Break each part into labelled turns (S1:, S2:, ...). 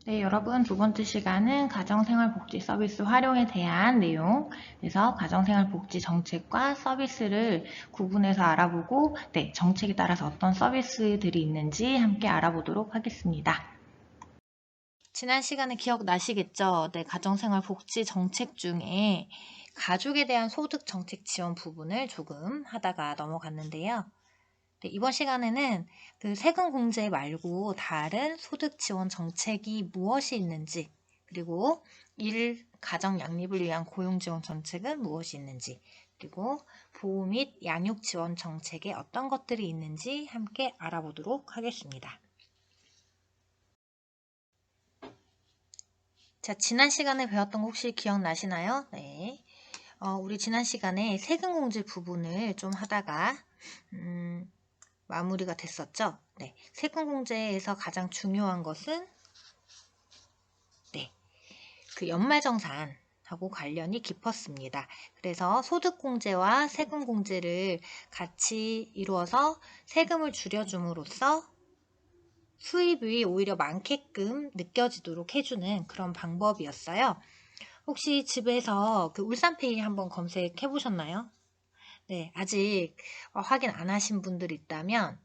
S1: 네, 여러분 두 번째 시간은 가정생활복지 서비스 활용에 대한 내용, 그래서 가정생활복지 정책과 서비스를 구분해서 알아보고, 정책에 따라서 어떤 서비스들이 있는지 함께 알아보도록 하겠습니다. 지난 시간에 기억나시겠죠? 네, 가정생활복지 정책 중에 가족에 대한 소득 정책 지원 부분을 조금 하다가 넘어갔는데요. 네, 이번 시간에는 그 세금 공제 말고 다른 소득 지원 정책이 무엇이 있는지, 그리고 가정 양립을 위한 고용 지원 정책은 무엇이 있는지, 그리고 보호 및 양육 지원 정책에 어떤 것들이 있는지 함께 알아보도록 하겠습니다. 자, 지난 시간에 배웠던 거 혹시 기억나시나요? 네. 우리 지난 시간에 세금 공제 부분을 좀 하다가 마무리가 됐었죠. 네, 세금 공제에서 가장 중요한 것은 그 연말정산하고 관련이 깊었습니다. 그래서 소득공제와 세금공제를 같이 이루어서 세금을 줄여줌으로써 수입이 오히려 많게끔 느껴지도록 해주는 그런 방법이었어요. 혹시 집에서 그 울산페이 한번 검색해 보셨나요? 네, 아직 확인 안 하신 분들 있다면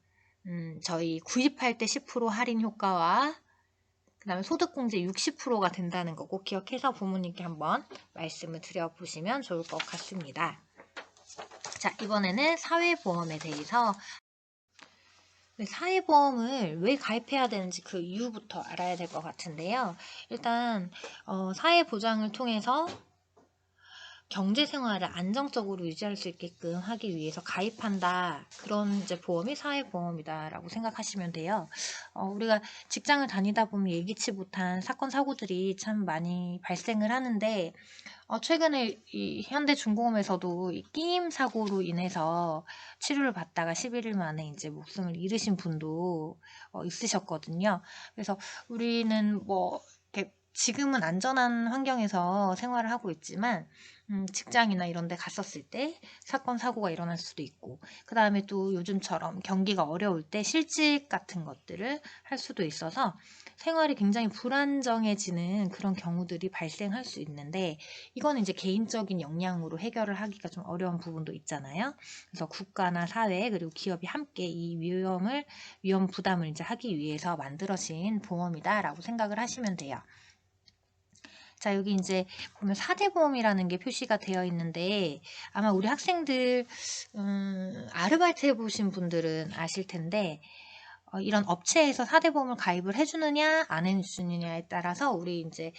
S1: 저희 구입할 때 10% 할인 효과와 그 다음에 소득공제 60%가 된다는 거 꼭 기억해서 부모님께 한번 말씀을 드려보시면 좋을 것 같습니다. 자, 이번에는 사회보험에 대해서 사회보험을 왜 가입해야 되는지 그 이유부터 알아야 될 것 같은데요. 일단 사회보장을 통해서 경제생활을 안정적으로 유지할 수 있게끔 하기 위해서 가입한다. 그런 이제 보험이 사회보험이다라고 생각하시면 돼요. 우리가 직장을 다니다 보면 예기치 못한 사건, 사고들이 참 많이 발생을 하는데, 최근에 이 현대중공업에서도 이 끼임 사고로 인해서 치료를 받다가 11일 만에 이제 목숨을 잃으신 분도 있으셨거든요. 그래서 우리는 뭐, 이렇게 지금은 안전한 환경에서 생활을 하고 있지만, 직장이나 이런 데 갔었을 때 사건, 사고가 일어날 수도 있고, 그 다음에 또 요즘처럼 경기가 어려울 때 실직 같은 것들을 할 수도 있어서 생활이 굉장히 불안정해지는 그런 경우들이 발생할 수 있는데, 이거는 이제 개인적인 역량으로 해결을 하기가 좀 어려운 부분도 있잖아요. 그래서 국가나 사회 그리고 기업이 함께 이 위험 부담을 이제 하기 위해서 만들어진 보험이다라고 생각을 하시면 돼요. 자, 여기 이제 보면 4대 보험이라는 게 표시가 되어 있는데 아마 우리 학생들 아르바이트 해보신 분들은 아실 텐데 이런 업체에서 4대 보험을 가입을 해주느냐 안 해주느냐에 따라서 우리 이제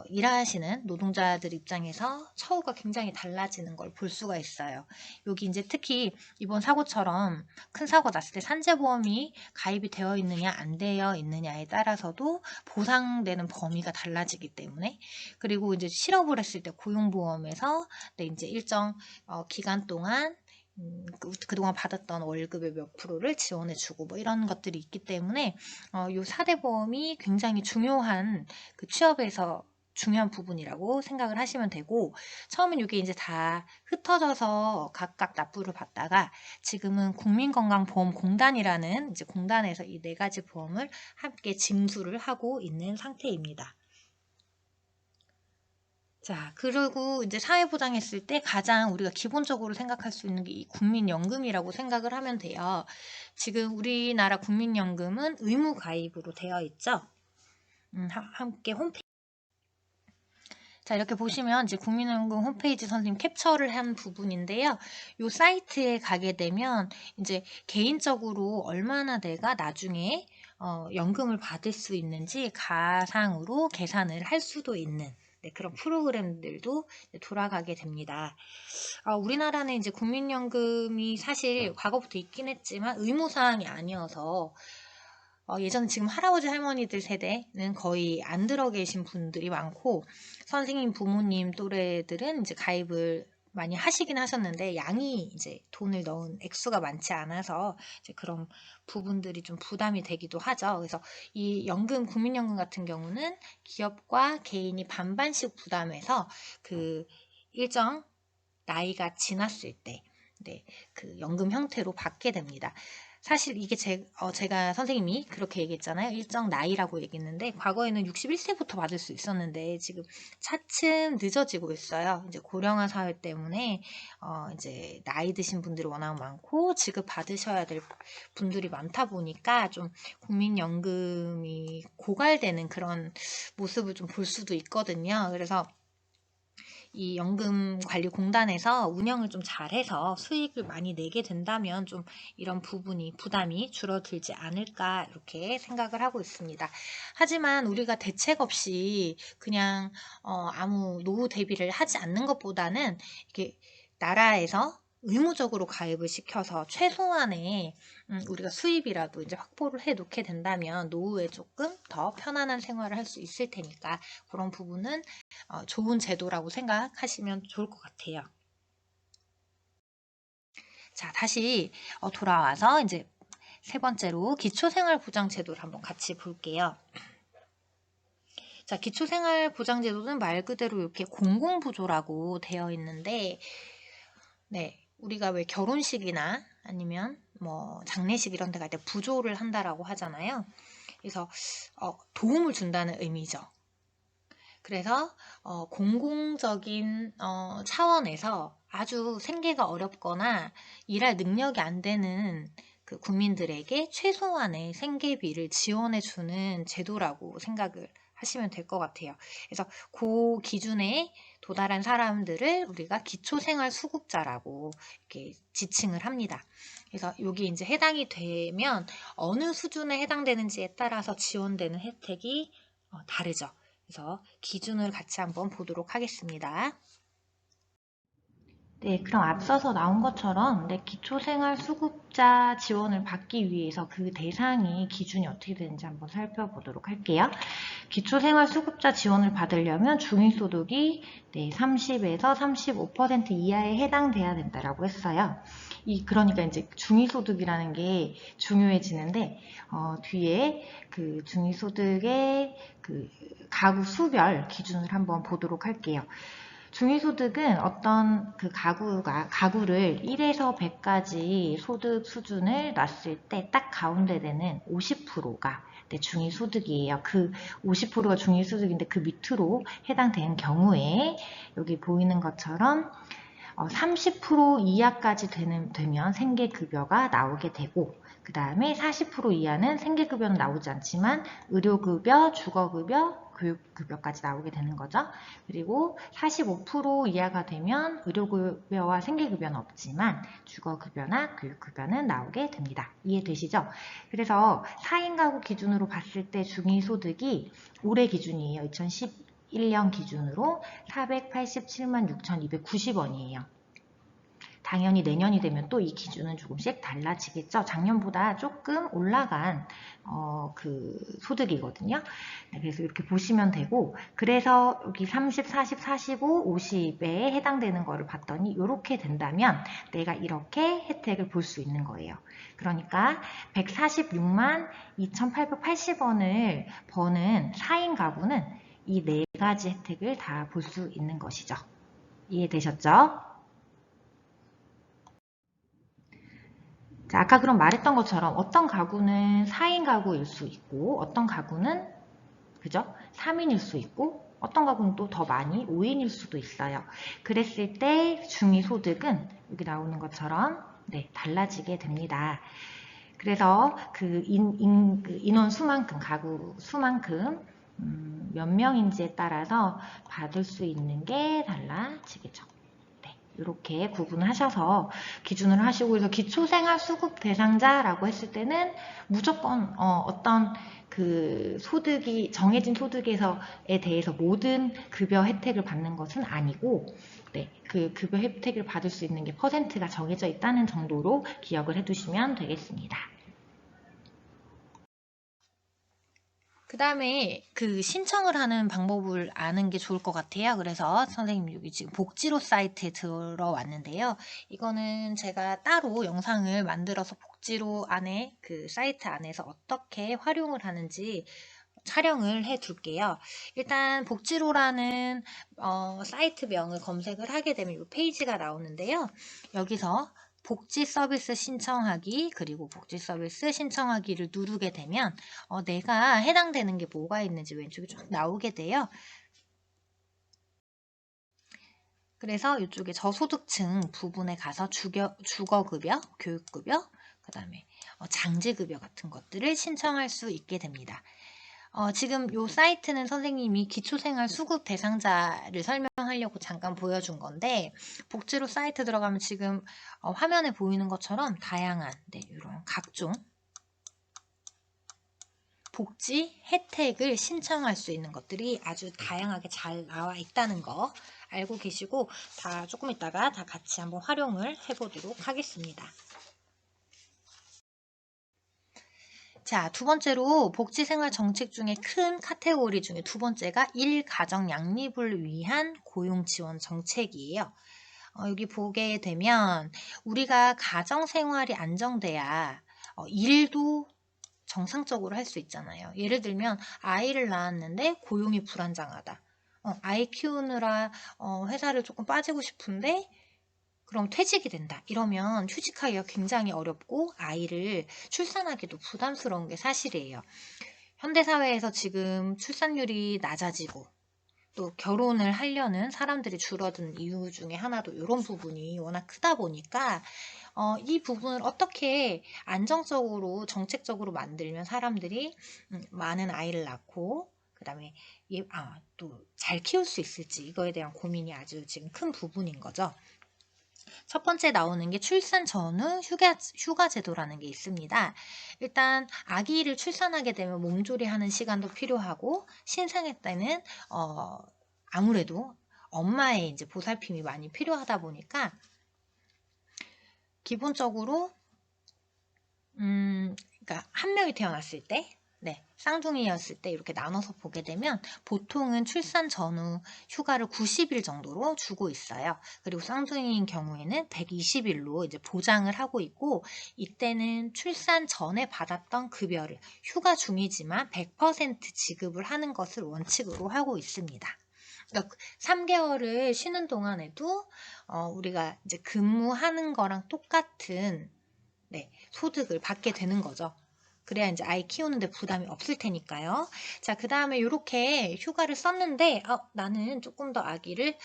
S1: 일하시는 노동자들 입장에서 처우가 굉장히 달라지는 걸 볼 수가 있어요. 여기 이제 특히 이번 사고처럼 큰 사고 났을 때 산재보험이 가입이 되어 있느냐 안 되어 있느냐에 따라서도 보상되는 범위가 달라지기 때문에, 그리고 이제 실업을 했을 때 고용보험에서 이제 일정 기간 동안 그동안 받았던 월급의 몇 프로를 지원해주고 뭐 이런 것들이 있기 때문에 요 4대 보험이 굉장히 중요한 그 취업에서 중요한 부분이라고 생각을 하시면 되고, 처음엔 이게 이제 다 흩어져서 각각 납부를 받다가 지금은 국민건강보험공단이라는 이제 공단에서 이 네 가지 보험을 함께 징수를 하고 있는 상태입니다. 자, 그리고 이제 사회보장했을 때 가장 우리가 기본적으로 생각할 수 있는 게 이 국민연금이라고 생각을 하면 돼요. 지금 우리나라 국민연금은 의무 가입으로 되어 있죠. 함께 홈페이지. 자, 이렇게 보시면 이제 국민연금 홈페이지 선생님 캡처를 한 부분인데요. 이 사이트에 가게 되면 이제 개인적으로 얼마나 내가 나중에 연금을 받을 수 있는지 가상으로 계산을 할 수도 있는 그런 프로그램들도 돌아가게 됩니다. 우리나라는 이제 국민연금이 사실 과거부터 있긴 했지만 의무사항이 아니어서 예전에 지금 할아버지 할머니들 세대는 거의 안 들어 계신 분들이 많고, 선생님 부모님 또래들은 이제 가입을 많이 하시긴 하셨는데 양이 이제 돈을 넣은 액수가 많지 않아서 이제 그런 부분들이 좀 부담이 되기도 하죠. 그래서 이 연금, 국민연금 같은 경우는 기업과 개인이 반반씩 부담해서 그 일정 나이가 지났을 때 그 연금 형태로 받게 됩니다. 사실 이게 제가 선생님이 그렇게 얘기했잖아요. 일정 나이라고 얘기했는데, 과거에는 61세부터 받을 수 있었는데, 지금 차츰 늦어지고 있어요. 이제 고령화 사회 때문에, 이제 나이 드신 분들이 워낙 많고, 지급 받으셔야 될 분들이 많다 보니까, 좀 국민연금이 고갈되는 그런 모습을 좀 볼 수도 있거든요. 그래서 이 연금관리공단에서 운영을 좀 잘해서 수익을 많이 내게 된다면 좀 이런 부담이 줄어들지 않을까 이렇게 생각을 하고 있습니다. 하지만 우리가 대책 없이 그냥 아무 노후 대비를 하지 않는 것보다는 이렇게 나라에서 의무적으로 가입을 시켜서 최소한의 우리가 수입이라도 이제 확보를 해 놓게 된다면 노후에 조금 더 편안한 생활을 할 수 있을 테니까 그런 부분은 좋은 제도라고 생각하시면 좋을 것 같아요. 자, 다시 돌아와서 이제 세 번째로 기초생활보장제도를 한번 같이 볼게요. 자, 기초생활보장제도는 말 그대로 이렇게 공공부조라고 되어 있는데, 네, 우리가 왜 결혼식이나 아니면 뭐 장례식 이런 데 갈 때 부조를 한다라고 하잖아요. 그래서 도움을 준다는 의미죠. 그래서 공공적인 차원에서 아주 생계가 어렵거나 일할 능력이 안 되는 그 국민들에게 최소한의 생계비를 지원해주는 제도라고 생각을 하시면 될 것 같아요. 그래서 그 기준에 도달한 사람들을 우리가 기초생활수급자라고 이렇게 지칭을 합니다. 그래서 여기 이제 해당이 되면 어느 수준에 해당되는지에 따라서 지원되는 혜택이 다르죠. 그래서 기준을 같이 한번 보도록 하겠습니다. 네, 그럼 앞서서 나온 것처럼 기초생활수급자 지원을 받기 위해서 그 대상이 기준이 어떻게 되는지 한번 살펴보도록 할게요. 기초생활수급자 지원을 받으려면 중위소득이 30에서 35% 이하에 해당돼야 된다라고 했어요. 그러니까 이제 중위소득이라는 게 중요해지는데 뒤에 그 중위소득의 그 가구 수별 기준을 한번 보도록 할게요. 중위소득은 어떤 그 가구를 1에서 100까지 소득 수준을 놨을 때 딱 가운데 되는 50%가 중위소득이에요. 그 50%가 중위소득인데 그 밑으로 해당되는 경우에 여기 보이는 것처럼 30% 이하까지 되면 생계급여가 나오게 되고 그 다음에 40% 이하는 생계급여는 나오지 않지만 의료급여, 주거급여, 교육급여까지 나오게 되는 거죠. 그리고 45% 이하가 되면 의료급여와 생계급여는 없지만 주거급여나 교육급여는 나오게 됩니다. 이해되시죠? 그래서 4인 가구 기준으로 봤을 때 중위소득이 올해 기준이에요. 2011년 기준으로 487만 6,290원이에요. 당연히 내년이 되면 또 이 기준은 조금씩 달라지겠죠. 작년보다 조금 올라간 그 소득이거든요. 네, 그래서 이렇게 보시면 되고 그래서 여기 30, 40, 45, 50에 해당되는 거를 봤더니 이렇게 된다면 내가 이렇게 혜택을 볼 수 있는 거예요. 그러니까 146만 2,880원을 버는 4인 가구는 이 네 가지 혜택을 다 볼 수 있는 것이죠. 이해되셨죠? 자, 아까 그럼 말했던 것처럼 어떤 가구는 4인 가구일 수 있고 어떤 가구는 그죠? 3인일 수 있고 어떤 가구는 또 더 많이 5인일 수도 있어요. 그랬을 때 중위소득은 여기 나오는 것처럼 달라지게 됩니다. 그래서 그 인원 수만큼, 가구 수만큼 몇 명인지에 따라서 받을 수 있는 게 달라지겠죠. 이렇게 구분하셔서 기준을 하시고 그래서 기초생활수급 대상자라고 했을 때는 무조건 어떤 그 소득이 정해진 소득에서에 대해서 모든 급여 혜택을 받는 것은 아니고 그 급여 혜택을 받을 수 있는 게 퍼센트가 정해져 있다는 정도로 기억을 해두시면 되겠습니다. 그 다음에 그 신청을 하는 방법을 아는 게 좋을 것 같아요. 그래서 선생님 여기 지금 복지로 사이트에 들어왔는데요. 이거는 제가 따로 영상을 만들어서 복지로 안에 그 사이트 안에서 어떻게 활용을 하는지 촬영을 해 둘게요. 일단 복지로라는 사이트명을 검색을 하게 되면 이 페이지가 나오는데요. 여기서 복지 서비스 신청하기 그리고 복지 서비스 신청하기를 누르게 되면 내가 해당되는 게 뭐가 있는지 왼쪽에 쭉 나오게 돼요. 그래서 이쪽에 저소득층 부분에 가서 주거급여, 교육급여, 그 다음에 장지급여 같은 것들을 신청할 수 있게 됩니다. 지금 이 사이트는 선생님이 기초생활 수급 대상자를 설명하려고 잠깐 보여준 건데 복지로 사이트 들어가면 지금 화면에 보이는 것처럼 다양한 이런 각종 복지 혜택을 신청할 수 있는 것들이 아주 다양하게 잘 나와 있다는 거 알고 계시고 다 조금 있다가 다 같이 한번 활용을 해보도록 하겠습니다. 자, 두 번째로 복지생활 정책 중에 큰 카테고리 중에 두 번째가 일가정 양립을 위한 고용지원 정책이에요. 여기 보게 되면 우리가 가정생활이 안정돼야 일도 정상적으로 할 수 있잖아요. 예를 들면 아이를 낳았는데 고용이 불안정하다. 아이 키우느라 회사를 조금 빠지고 싶은데 그럼 퇴직이 된다. 이러면 휴직하기가 굉장히 어렵고 아이를 출산하기도 부담스러운 게 사실이에요. 현대사회에서 지금 출산율이 낮아지고 또 결혼을 하려는 사람들이 줄어든 이유 중에 하나도 이런 부분이 워낙 크다 보니까 이 부분을 어떻게 안정적으로 정책적으로 만들면 사람들이 많은 아이를 낳고 그 다음에 또 잘 키울 수 있을지 이거에 대한 고민이 아주 지금 큰 부분인 거죠. 첫 번째 나오는 게 출산 전후 휴가 제도라는 게 있습니다. 일단 아기를 출산하게 되면 몸조리하는 시간도 필요하고 신생아 때는 아무래도 엄마의 이제 보살핌이 많이 필요하다 보니까 기본적으로 그러니까 한 명이 태어났을 때 쌍둥이였을 때 이렇게 나눠서 보게 되면 보통은 출산 전후 휴가를 90일 정도로 주고 있어요. 그리고 쌍둥이인 경우에는 120일로 이제 보장을 하고 있고 이때는 출산 전에 받았던 급여를 휴가 중이지만 100% 지급을 하는 것을 원칙으로 하고 있습니다. 그러니까 3개월을 쉬는 동안에도 우리가 이제 근무하는 거랑 똑같은 소득을 받게 되는 거죠. 그래야 이제 아이 키우는데 부담이 없을 테니까요. 자, 그 다음에 이렇게 휴가를 썼는데 나는 조금 더 아기를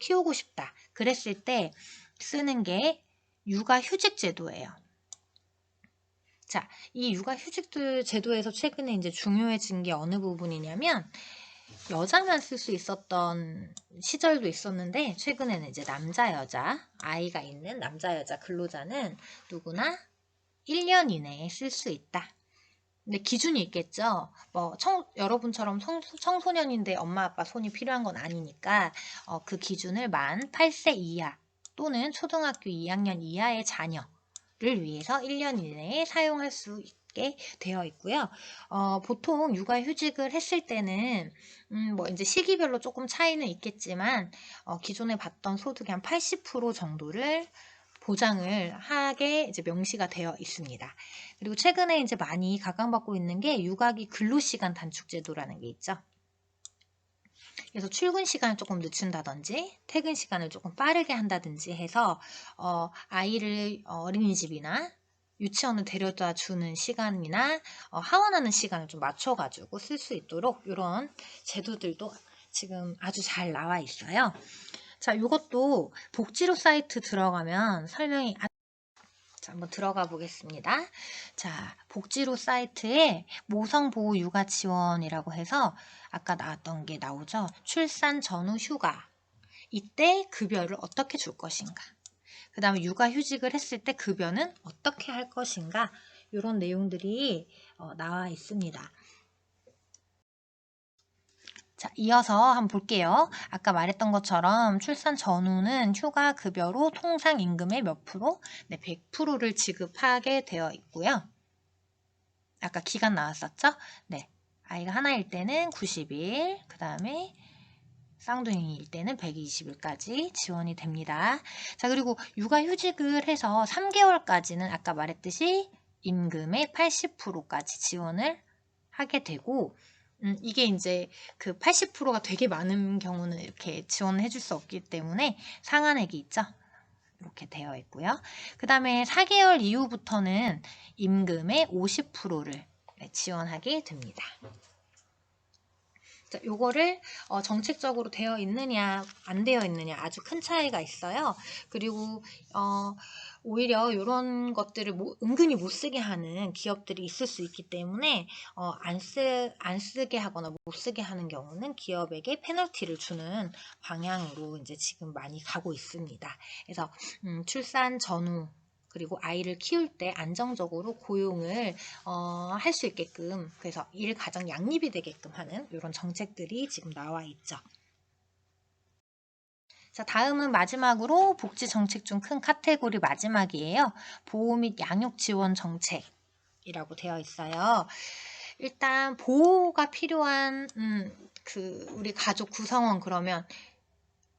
S1: 키우고 싶다. 그랬을 때 쓰는 게 육아휴직 제도예요. 자, 이 육아휴직 제도에서 최근에 이제 중요해진 게 어느 부분이냐면 여자만 쓸 수 있었던 시절도 있었는데 최근에는 이제 남자 여자 아이가 있는 남자 여자 근로자는 누구나 1년 이내에 쓸 수 있다. 근데 기준이 있겠죠. 여러분처럼 청소년인데 엄마 아빠 손이 필요한 건 아니니까 그 기준을 만 8세 이하 또는 초등학교 2학년 이하의 자녀를 위해서 1년 이내에 사용할 수 있게 되어 있고요. 보통 육아휴직을 했을 때는 이제 시기별로 조금 차이는 있겠지만 기존에 받던 소득의 한 80% 정도를 보장을 하게 이제 명시가 되어 있습니다. 그리고 최근에 이제 많이 각광받고 있는 게 육아기 근로시간 단축 제도라는 게 있죠. 그래서 출근 시간을 조금 늦춘다든지 퇴근 시간을 조금 빠르게 한다든지 해서 아이를 어린이집이나 유치원을 데려다 주는 시간이나 하원하는 시간을 좀 맞춰가지고 쓸 수 있도록 이런 제도들도 지금 아주 잘 나와 있어요. 자, 이것도 복지로 사이트 들어가면 설명이 자, 한번 들어가 보겠습니다. 자, 복지로 사이트에 모성보호 육아 지원이라고 해서 아까 나왔던 게 나오죠. 출산 전후 휴가. 이때 급여를 어떻게 줄 것인가. 그 다음에 육아휴직을 했을 때 급여는 어떻게 할 것인가. 이런 내용들이 나와 있습니다. 자, 이어서 한번 볼게요. 아까 말했던 것처럼 출산 전후는 휴가 급여로 통상 임금의 몇 프로? 100%를 지급하게 되어 있고요. 아까 기간 나왔었죠? 아이가 하나일 때는 90일, 그 다음에 쌍둥이일 때는 120일까지 지원이 됩니다. 자, 그리고 육아휴직을 해서 3개월까지는 아까 말했듯이 임금의 80%까지 지원을 하게 되고 이게 이제 그 80%가 되게 많은 경우는 이렇게 지원을 해줄 수 없기 때문에 상한액이 있죠. 이렇게 되어 있고요. 그 다음에 4개월 이후부터는 임금의 50%를 지원하게 됩니다. 자, 요거를 정책적으로 되어 있느냐 안 되어 있느냐 아주 큰 차이가 있어요. 그리고 오히려 이런 것들을 은근히 못 쓰게 하는 기업들이 있을 수 있기 때문에 안 쓰게 하거나 못 쓰게 하는 경우는 기업에게 페널티를 주는 방향으로 이제 지금 많이 가고 있습니다. 그래서 출산 전후 그리고 아이를 키울 때 안정적으로 고용을 할 수 있게끔, 그래서 일 가정 양립이 되게끔 하는 이런 정책들이 지금 나와 있죠. 자, 다음은 마지막으로 복지 정책 중 큰 카테고리 마지막이에요. 보호 및 양육 지원 정책이라고 되어 있어요. 일단 보호가 필요한 우리 가족 구성원, 그러면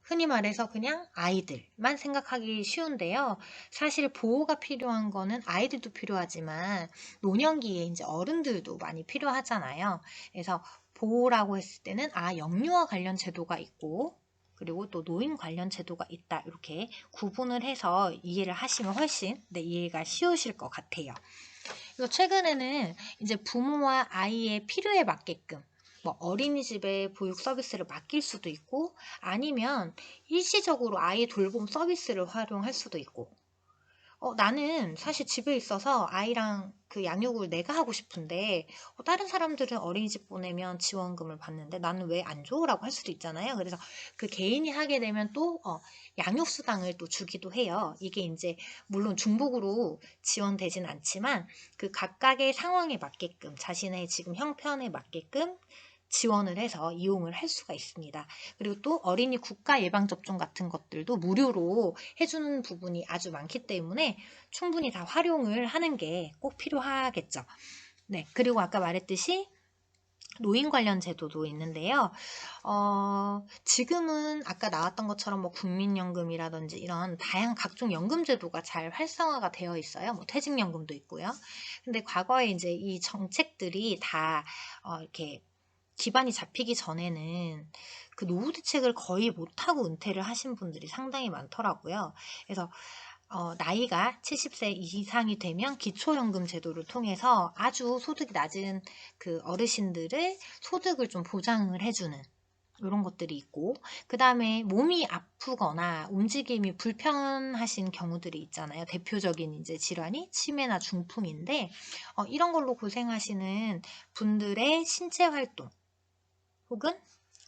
S1: 흔히 말해서 그냥 아이들만 생각하기 쉬운데요. 사실 보호가 필요한 거는 아이들도 필요하지만 노년기에 이제 어른들도 많이 필요하잖아요. 그래서 보호라고 했을 때는 영유아 관련 제도가 있고 그리고 또 노인 관련 제도가 있다, 이렇게 구분을 해서 이해를 하시면 훨씬 이해가 쉬우실 것 같아요. 그리고 최근에는 이제 부모와 아이의 필요에 맞게끔 뭐 어린이집에 보육 서비스를 맡길 수도 있고, 아니면 일시적으로 아이 돌봄 서비스를 활용할 수도 있고, 나는 사실 집에 있어서 아이랑 그 양육을 내가 하고 싶은데 다른 사람들은 어린이집 보내면 지원금을 받는데 나는 왜 안 줘? 라고 할 수도 있잖아요. 그래서 그 개인이 하게 되면 또 양육수당을 또 주기도 해요. 이게 이제 물론 중복으로 지원되진 않지만 그 각각의 상황에 맞게끔, 자신의 지금 형편에 맞게끔 지원을 해서 이용을 할 수가 있습니다. 그리고 또 어린이 국가 예방접종 같은 것들도 무료로 해주는 부분이 아주 많기 때문에 충분히 다 활용을 하는 게 꼭 필요하겠죠. 네, 그리고 아까 말했듯이 노인 관련 제도도 있는데요. 지금은 아까 나왔던 것처럼 뭐 국민연금이라든지 이런 다양한 각종 연금 제도가 잘 활성화가 되어 있어요. 뭐 퇴직연금도 있고요. 근데 과거에 이제 이 정책들이 다 이렇게 기반이 잡히기 전에는 그 노후 대책을 거의 못하고 은퇴를 하신 분들이 상당히 많더라고요. 그래서 나이가 70세 이상이 되면 기초연금 제도를 통해서 아주 소득이 낮은 그 어르신들을 소득을 좀 보장을 해주는 이런 것들이 있고, 그 다음에 몸이 아프거나 움직임이 불편하신 경우들이 있잖아요. 대표적인 이제 질환이 치매나 중풍인데, 이런 걸로 고생하시는 분들의 신체 활동 혹은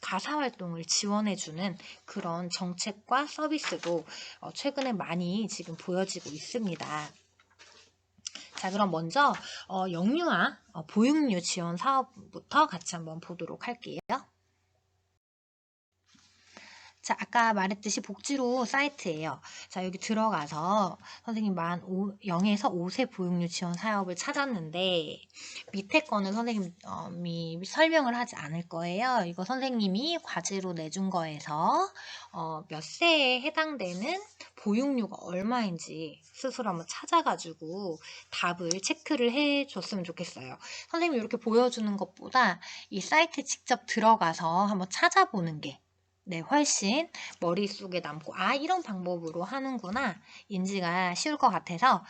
S1: 가사 활동을 지원해주는 그런 정책과 서비스도 최근에 많이 지금 보여지고 있습니다. 자, 그럼 먼저 영유아 보육료 지원 사업부터 같이 한번 보도록 할게요. 자, 아까 말했듯이 복지로 사이트예요. 자, 여기 들어가서 선생님 0에서 5세 보육료 지원 사업을 찾았는데 밑에 거는 선생님이 설명을 하지 않을 거예요. 이거 선생님이 과제로 내준 거에서 몇 세에 해당되는 보육료가 얼마인지 스스로 한번 찾아가지고 답을 체크를 해줬으면 좋겠어요. 선생님이 이렇게 보여주는 것보다 이 사이트에 직접 들어가서 한번 찾아보는 게 훨씬 머릿속에 남고 이런 방법으로 하는구나 인지가 쉬울 것 같아서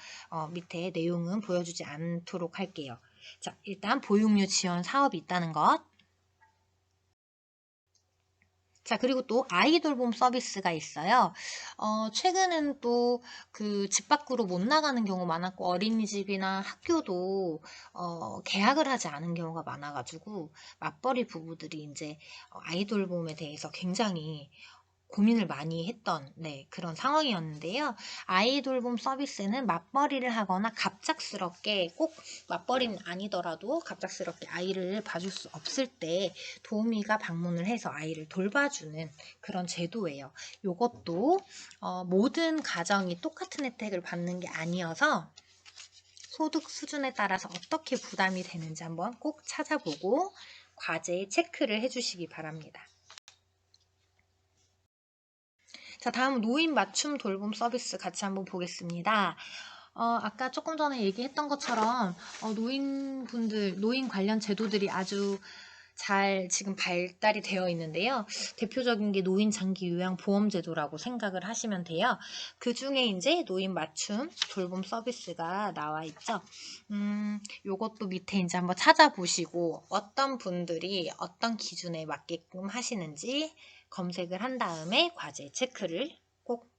S1: 밑에 내용은 보여주지 않도록 할게요. 자, 일단 보육료 지원 사업이 있다는 것. 자, 그리고 또 아이 돌봄 서비스가 있어요. 최근엔 또 그 집 밖으로 못 나가는 경우 많았고 어린이집이나 학교도 개학을 하지 않은 경우가 많아가지고 맞벌이 부부들이 이제 아이 돌봄에 대해서 굉장히 고민을 많이 했던 그런 상황이었는데요. 아이 돌봄 서비스는 맞벌이를 하거나 갑작스럽게, 꼭 맞벌이는 아니더라도 갑작스럽게 아이를 봐줄 수 없을 때 도우미가 방문을 해서 아이를 돌봐주는 그런 제도예요. 이것도 모든 가정이 똑같은 혜택을 받는 게 아니어서 소득 수준에 따라서 어떻게 부담이 되는지 한번 꼭 찾아보고 과제에 체크를 해주시기 바랍니다. 자, 다음 노인 맞춤 돌봄 서비스 같이 한번 보겠습니다. 아까 조금 전에 얘기했던 것처럼 노인 관련 제도들이 아주 잘 지금 발달이 되어 있는데요. 대표적인 게 노인 장기 요양 보험 제도라고 생각을 하시면 돼요. 그 중에 이제 노인 맞춤 돌봄 서비스가 나와 있죠. 요것도 밑에 이제 한번 찾아보시고 어떤 분들이 어떤 기준에 맞게끔 하시는지 검색을 한 다음에 과제 체크를 꼭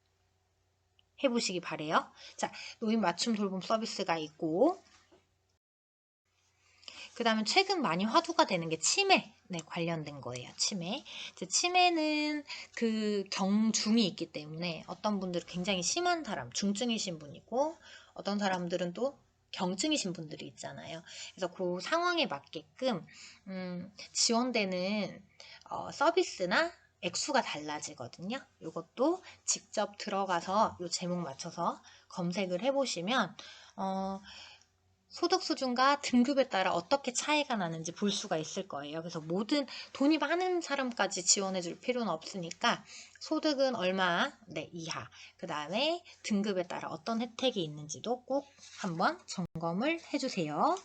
S1: 해보시기 바래요. 자, 노인 맞춤 돌봄 서비스가 있고, 그 다음에 최근 많이 화두가 되는 게 치매, 네, 관련된 거예요. 치매. 치매는 그 경중이 있기 때문에 어떤 분들은 굉장히 심한 사람, 중증이신 분이고, 어떤 사람들은 또 경증이신 분들이 있잖아요. 그래서 그 상황에 맞게끔 지원되는 서비스나 액수가 달라지거든요. 이것도 직접 들어가서 이 제목 맞춰서 검색을 해보시면 소득 수준과 등급에 따라 어떻게 차이가 나는지 볼 수가 있을 거예요. 그래서 모든 돈이 많은 사람까지 지원해 줄 필요는 없으니까 소득은 얼마 네, 이하, 그 다음에 등급에 따라 어떤 혜택이 있는지도 꼭 한번 점검을 해주세요.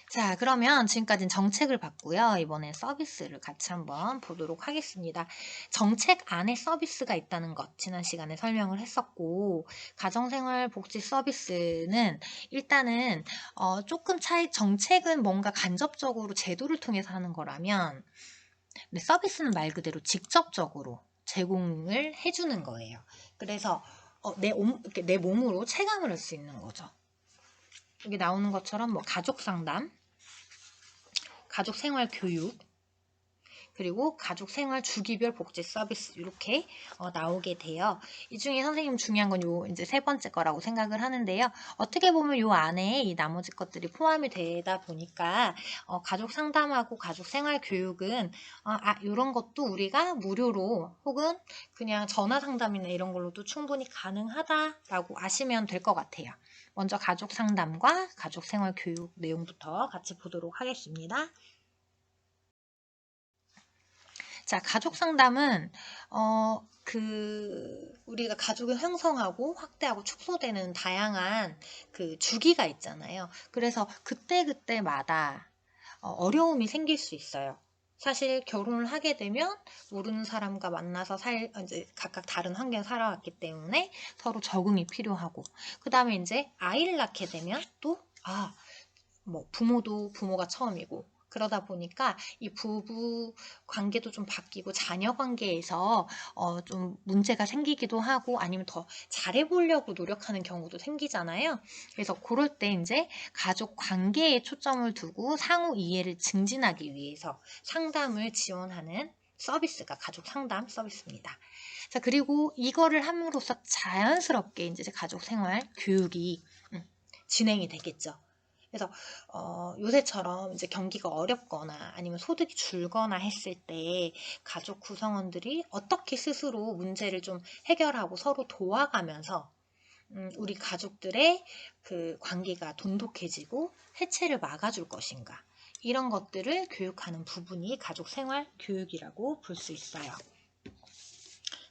S1: 자, 그러면 지금까지는 정책을 봤고요. 이번에 서비스를 같이 한번 보도록 하겠습니다. 정책 안에 서비스가 있다는 것, 지난 시간에 설명을 했었고, 가정생활 복지 서비스는 일단은 조금 정책은 뭔가 간접적으로 제도를 통해서 하는 거라면, 서비스는 말 그대로 직접적으로 제공을 해주는 거예요. 그래서 내 몸으로 체감을 할 수 있는 거죠. 여기 나오는 것처럼 뭐 가족 상담, 가족 생활 교육, 그리고 가족 생활 주기별 복지 서비스 이렇게 나오게 돼요. 이 중에 선생님 중요한 건 요 이제 세 번째 거라고 생각을 하는데요. 어떻게 보면 요 안에 이 나머지 것들이 포함이 되다 보니까 가족 상담하고 가족 생활 교육은 이런 것도 우리가 무료로 혹은 그냥 전화 상담이나 이런 걸로도 충분히 가능하다라고 아시면 될 것 같아요. 먼저 가족 상담과 가족 생활 교육 내용부터 같이 보도록 하겠습니다. 자, 가족 상담은 우리가 가족을 형성하고 확대하고 축소되는 다양한 그 주기가 있잖아요. 그래서 그때그때마다 어려움이 생길 수 있어요. 사실 결혼을 하게 되면 모르는 사람과 만나서 이제 각각 다른 환경에 살아왔기 때문에 서로 적응이 필요하고, 그 다음에 이제 아이를 낳게 되면 또, 뭐 부모가 처음이고, 그러다 보니까 이 부부 관계도 좀 바뀌고 자녀 관계에서 좀 문제가 생기기도 하고 아니면 더 잘해보려고 노력하는 경우도 생기잖아요. 그래서 그럴 때 이제 가족 관계에 초점을 두고 상호 이해를 증진하기 위해서 상담을 지원하는 서비스가 가족 상담 서비스입니다. 자, 그리고 이거를 함으로써 자연스럽게 이제 가족 생활 교육이 진행이 되겠죠. 그래서 요새처럼 이제 경기가 어렵거나 아니면 소득이 줄거나 했을 때 가족 구성원들이 어떻게 스스로 문제를 좀 해결하고 서로 도와가면서 우리 가족들의 그 관계가 돈독해지고 해체를 막아줄 것인가, 이런 것들을 교육하는 부분이 가족 생활 교육이라고 볼 수 있어요.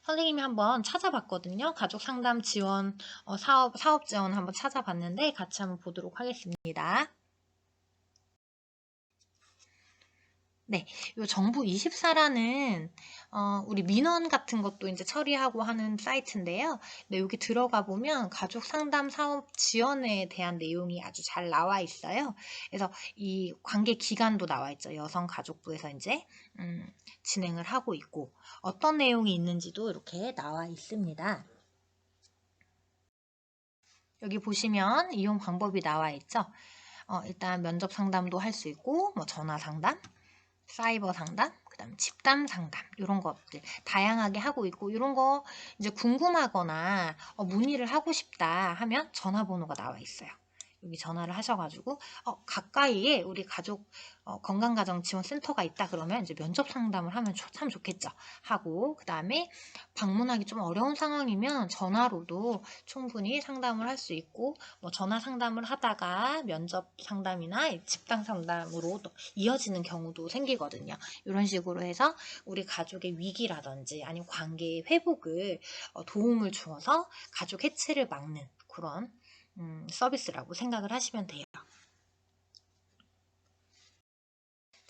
S1: 선생님이 한번 찾아봤거든요. 가족 상담 지원, 사업 지원 한번 찾아봤는데 같이 한번 보도록 하겠습니다. 네, 요 정부24라는 우리 민원 같은 것도 이제 처리하고 하는 사이트인데요. 네, 여기 들어가 보면 가족 상담 사업 지원에 대한 내용이 아주 잘 나와 있어요. 그래서 이 관계 기관도 나와 있죠. 여성가족부에서 이제 진행을 하고 있고 어떤 내용이 있는지도 이렇게 나와 있습니다. 여기 보시면 이용 방법이 나와 있죠. 일단 면접 상담도 할 수 있고 뭐 전화 상담, 사이버 상담, 그다음 집단 상담 이런 것들 다양하게 하고 있고, 이런 거 이제 궁금하거나 문의를 하고 싶다 하면 전화번호가 나와 있어요. 여기 전화를 하셔가지고 가까이에 우리 가족 건강가정지원센터가 있다 그러면 이제 면접 상담을 하면 참 좋겠죠 하고, 그 다음에 방문하기 좀 어려운 상황이면 전화로도 충분히 상담을 할 수 있고, 뭐 전화 상담을 하다가 면접 상담이나 집단 상담으로 또 이어지는 경우도 생기거든요. 이런 식으로 해서 우리 가족의 위기라든지 아니면 관계의 회복을 도움을 주어서 가족 해체를 막는 그런 서비스라고 생각을 하시면 돼요.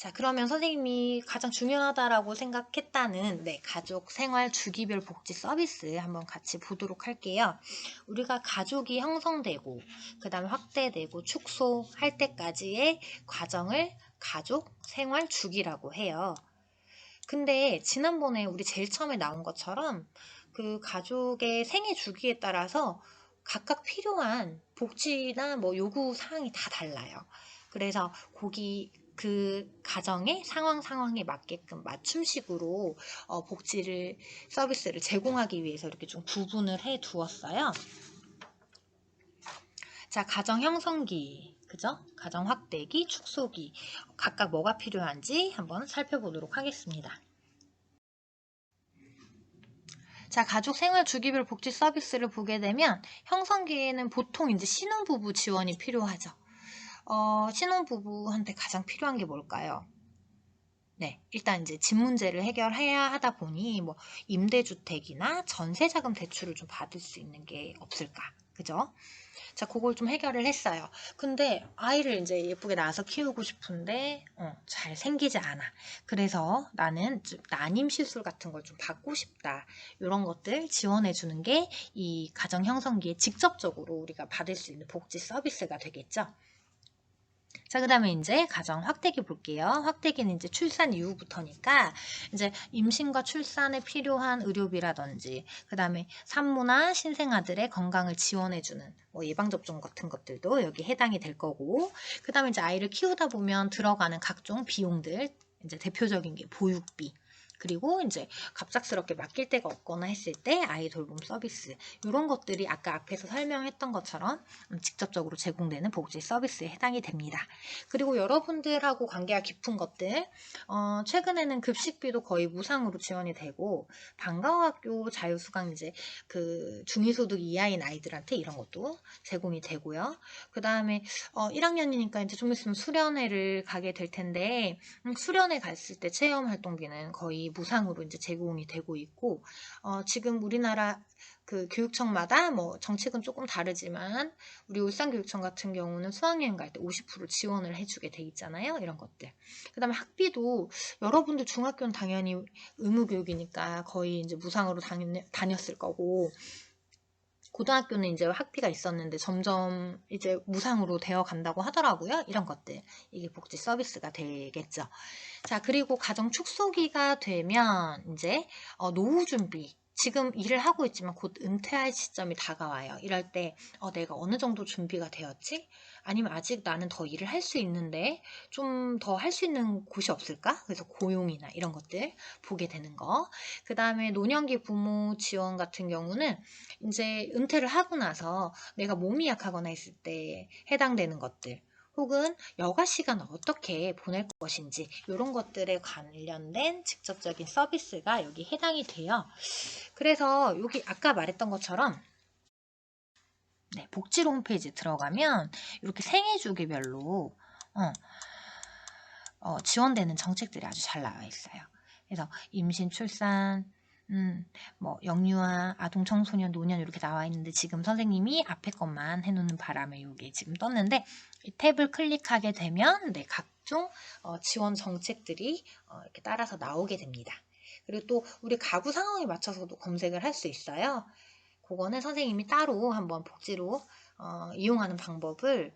S1: 자, 그러면 선생님이 가장 중요하다라고 생각했다는 가족 생활 주기별 복지 서비스 한번 같이 보도록 할게요. 우리가 가족이 형성되고 그 다음에 확대되고 축소할 때까지의 과정을 가족 생활 주기라고 해요. 근데 지난번에 우리 제일 처음에 나온 것처럼 그 가족의 생애 주기에 따라서 각각 필요한 복지나 뭐 요구 사항이 다 달라요. 그래서 그 가정의 상황에 맞게끔 맞춤식으로 복지를 서비스를 제공하기 위해서 이렇게 좀 구분을 해 두었어요. 자, 가정 형성기, 그죠? 가정 확대기, 축소기, 각각 뭐가 필요한지 한번 살펴보도록 하겠습니다. 자, 가족 생활 주기별 복지 서비스를 보게 되면 형성기에는 보통 이제 신혼부부 지원이 필요하죠. 신혼부부한테 가장 필요한 게 뭘까요? 네, 일단 이제 집 문제를 해결해야 하다 보니 뭐 임대주택이나 전세자금 대출을 좀 받을 수 있는 게 없을까? 그죠? 자, 그걸 좀 해결을 했어요. 근데 아이를 이제 예쁘게 낳아서 키우고 싶은데 잘 생기지 않아. 그래서 나는 좀 난임 시술 같은 걸 좀 받고 싶다. 이런 것들 지원해 주는 게 이 가정 형성기에 직접적으로 우리가 받을 수 있는 복지 서비스가 되겠죠. 자, 그 다음에 이제 가정 확대기 볼게요. 확대기는 이제 출산 이후부터니까 이제 임신과 출산에 필요한 의료비라든지, 그 다음에 산모나 신생아들의 건강을 지원해주는 뭐 예방접종 같은 것들도 여기 해당이 될 거고, 그 다음에 이제 아이를 키우다 보면 들어가는 각종 비용들, 이제 대표적인 게 보육비, 그리고 이제 갑작스럽게 맡길 데가 없거나 했을 때 아이 돌봄 서비스, 이런 것들이 아까 앞에서 설명했던 것처럼 직접적으로 제공되는 복지 서비스에 해당이 됩니다. 그리고 여러분들하고 관계가 깊은 것들, 최근에는 급식비도 거의 무상으로 지원이 되고, 방과후학교 자유수강 이제 그 중위소득 이하인 아이들한테 이런 것도 제공이 되고요. 그 다음에 1학년이니까 이제 좀 있으면 수련회를 가게 될 텐데, 수련회 갔을 때 체험활동비는 거의 무상으로 이제 제공이 되고 있고, 지금 우리나라 그 교육청마다 뭐 정책은 조금 다르지만 우리 울산교육청 같은 경우는 수학여행 갈 때 50% 지원을 해주게 돼 있잖아요. 이런 것들. 그 다음에 학비도 여러분들 중학교는 당연히 의무교육이니까 거의 이제 무상으로 다녔을 거고, 고등학교는 이제 학비가 있었는데 점점 이제 무상으로 되어 간다고 하더라고요. 이런 것들. 이게 복지 서비스가 되겠죠. 자, 그리고 가정 축소기가 되면 이제 노후 준비. 지금 일을 하고 있지만 곧 은퇴할 시점이 다가와요. 이럴 때 내가 어느 정도 준비가 되었지? 아니면 아직 나는 더 일을 할 수 있는데 좀 더 할 수 있는 곳이 없을까? 그래서 고용이나 이런 것들 보게 되는 거. 그 다음에 노년기 부모 지원 같은 경우는 이제 은퇴를 하고 나서 내가 몸이 약하거나 했을 때 해당되는 것들, 혹은 여가 시간을 어떻게 보낼 것인지 이런 것들에 관련된 직접적인 서비스가 여기 해당이 돼요. 그래서 여기 아까 말했던 것처럼 복지로 홈페이지 들어가면 이렇게 생애 주기별로 지원되는 정책들이 아주 잘 나와 있어요. 그래서 임신, 출산, 뭐 영유아, 아동, 청소년, 노년 이렇게 나와 있는데 지금 선생님이 앞에 것만 해놓는 바람에 이게 지금 떴는데 이 탭을 클릭하게 되면 각종 지원 정책들이 이렇게 따라서 나오게 됩니다. 그리고 또 우리 가구 상황에 맞춰서도 검색을 할 수 있어요. 그거는 선생님이 따로 한번 복지로 이용하는 방법을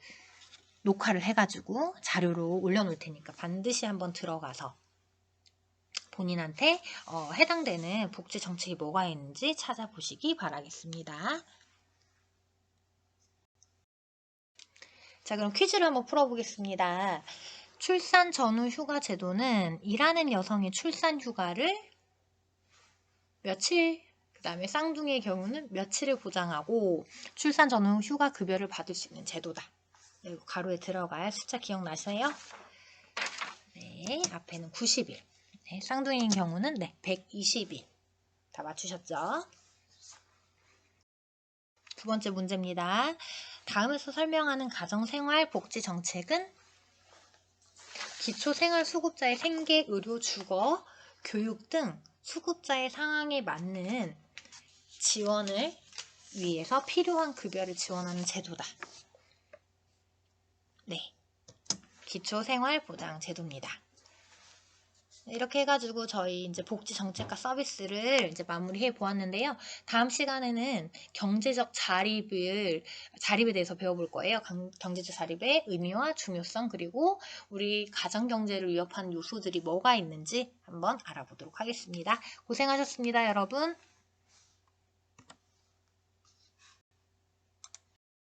S1: 녹화를 해가지고 자료로 올려놓을 테니까 반드시 한번 들어가서 본인한테 해당되는 복지 정책이 뭐가 있는지 찾아보시기 바라겠습니다. 자, 그럼 퀴즈를 한번 풀어보겠습니다. 출산 전후 휴가 제도는 일하는 여성의 출산 휴가를 며칠, 그 다음에 쌍둥이의 경우는 며칠을 보장하고 출산 전후 휴가 급여를 받을 수 있는 제도다. 네, 가로에 들어갈 숫자 기억나세요? 네, 앞에는 90일. 네, 쌍둥이인 경우는 120일. 다 맞추셨죠? 두 번째 문제입니다. 다음에서 설명하는 가정생활 복지 정책은 기초생활수급자의 생계, 의료, 주거, 교육 등 수급자의 상황에 맞는 지원을 위해서 필요한 급여를 지원하는 제도다. 네, 기초생활보장 제도입니다. 이렇게 해가지고 저희 이제 복지 정책과 서비스를 이제 마무리해 보았는데요. 다음 시간에는 경제적 자립에 대해서 배워볼 거예요. 경제적 자립의 의미와 중요성, 그리고 우리 가정 경제를 위협하는 요소들이 뭐가 있는지 한번 알아보도록 하겠습니다. 고생하셨습니다, 여러분.